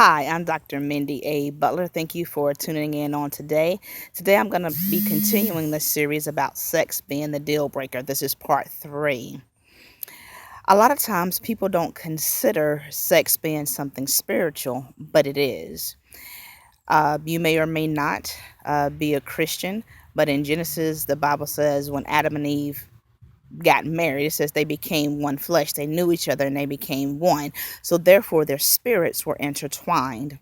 Hi, I'm Dr. Mindy A. Butler. Thank you for tuning in on today. Today I'm going to be continuing the series about sex being the deal breaker. This is part three. A lot of times people don't consider sex being something spiritual, but it is. You may or may not be a Christian, but in Genesis, the Bible says when Adam and Eve got married, it says they became one flesh. They knew each other and they became one. So therefore, their spirits were intertwined.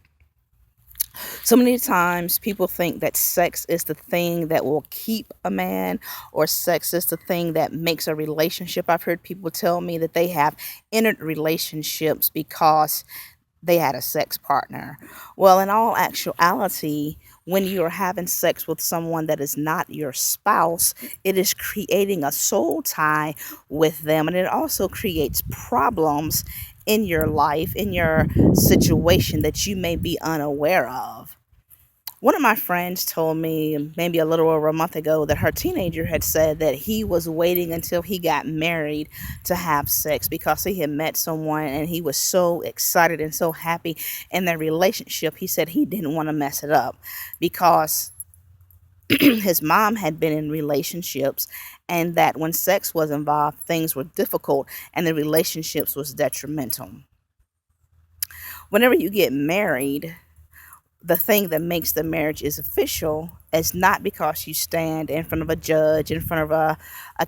So many times people think that sex is the thing that will keep a man, or sex is the thing that makes a relationship. I've heard people tell me that they have entered relationships because they had a sex partner. Well, in all actuality, when you're having sex with someone that is not your spouse, it is creating a soul tie with them, and it also creates problems in your life, in your situation that you may be unaware of. One of my friends told me maybe a little over a month ago that her teenager had said that he was waiting until he got married to have sex because he had met someone and he was so excited and so happy in their relationship. He said he didn't want to mess it up because his mom had been in relationships, and that when sex was involved, things were difficult and the relationships was detrimental. Whenever you get married, the thing that makes the marriage is official is not because you stand in front of a judge, in front of a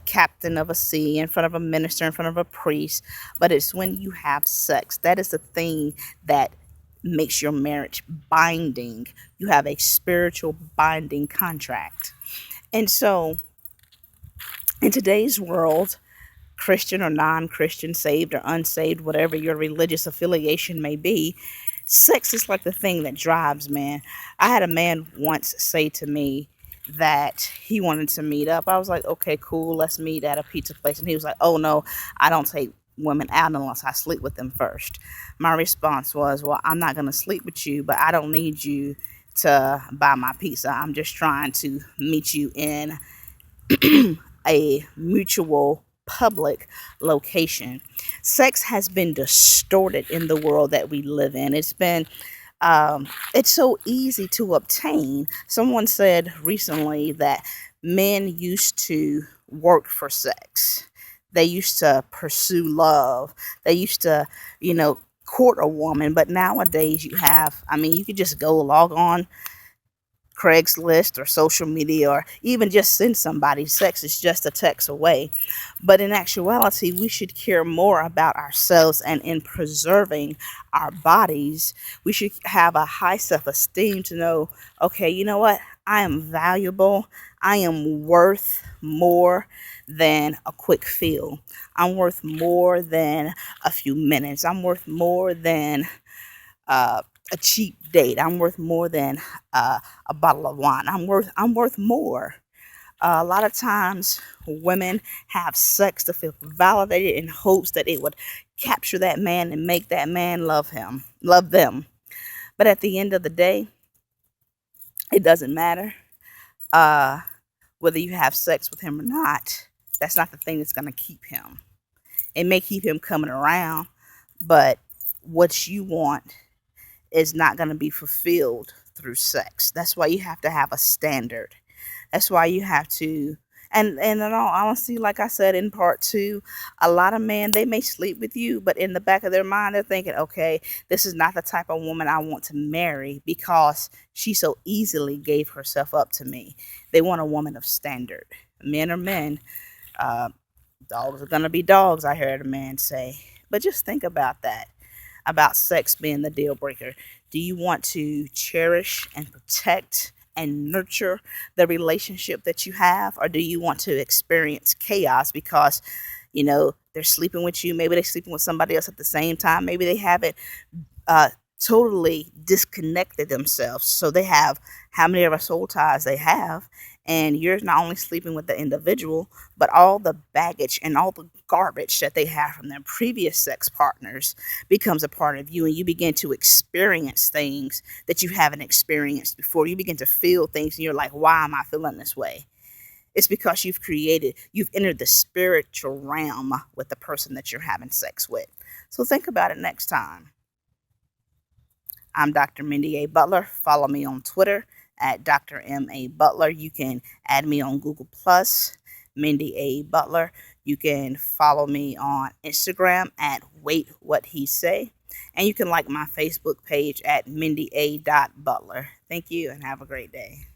captain of a sea, in front of a minister, in front of a priest, but it's when you have sex. That is the thing that makes your marriage binding. You have a spiritual binding contract. And so in today's world, Christian or non Christian, saved or unsaved, whatever your religious affiliation may be, sex is like the thing that drives, man. I had a man once say to me that he wanted to meet up. I was like, okay, cool, let's meet at a pizza place. And he was like, oh no, I don't take women out unless I sleep with them first. My response was, well, I'm not going to sleep with you, but I don't need you to buy my pizza. I'm just trying to meet you in a mutual public location. Sex has been distorted in the world that we live in. It's so easy to obtain. Someone said recently that men used to work for sex. They used to pursue love. They used to, court a woman. But nowadays you could just go log on Craigslist or social media, or even just send somebody. Sex is just a text away. But in actuality, we should care more about ourselves, and in preserving our bodies, we should have a high self esteem to know, okay, you know what? I am valuable. I am worth more than a quick feel. I'm worth more than a few minutes. I'm worth more than uh, a cheap date. I'm worth more than a bottle of wine. I'm worth more. A lot of times, women have sex to feel validated in hopes that it would capture that man and make that man love them. But at the end of the day, it doesn't matter uh, whether you have sex with him or not. That's not the thing that's going to keep him. It may keep him coming around, but what you want is not going to be fulfilled through sex. That's why you have to have a standard. That's why you have to, and in all honesty, like I said in part two, a lot of men, they may sleep with you, but in the back of their mind, they're thinking, okay, this is not the type of woman I want to marry because she so easily gave herself up to me. They want a woman of standard. Men are men. Uh, Dogs are gonna be dogs, I heard a man say. But just think about that, about sex being the deal breaker. Do you want to cherish and protect and nurture the relationship that you have, or do you want to experience chaos because, they're sleeping with you? Maybe they're sleeping with somebody else at the same time. Maybe they haven't uh, totally disconnected themselves. So they have how many of our soul ties they have, and you're not only sleeping with the individual, but all the baggage and all the garbage that they have from their previous sex partners becomes a part of you, and you begin to experience things that you haven't experienced before. You begin to feel things, and you're like, why am I feeling this way? It's because you've entered the spiritual realm with the person that you're having sex with. So think about it next time. I'm Dr. Mindy A. Butler. Follow me on Twitter at Dr. M. A. Butler. You can add me on Google Plus, Mindy A. Butler. You can follow me on Instagram at Wait What He Say. And you can like my Facebook page at Mindy A. Butler. Thank you and have a great day.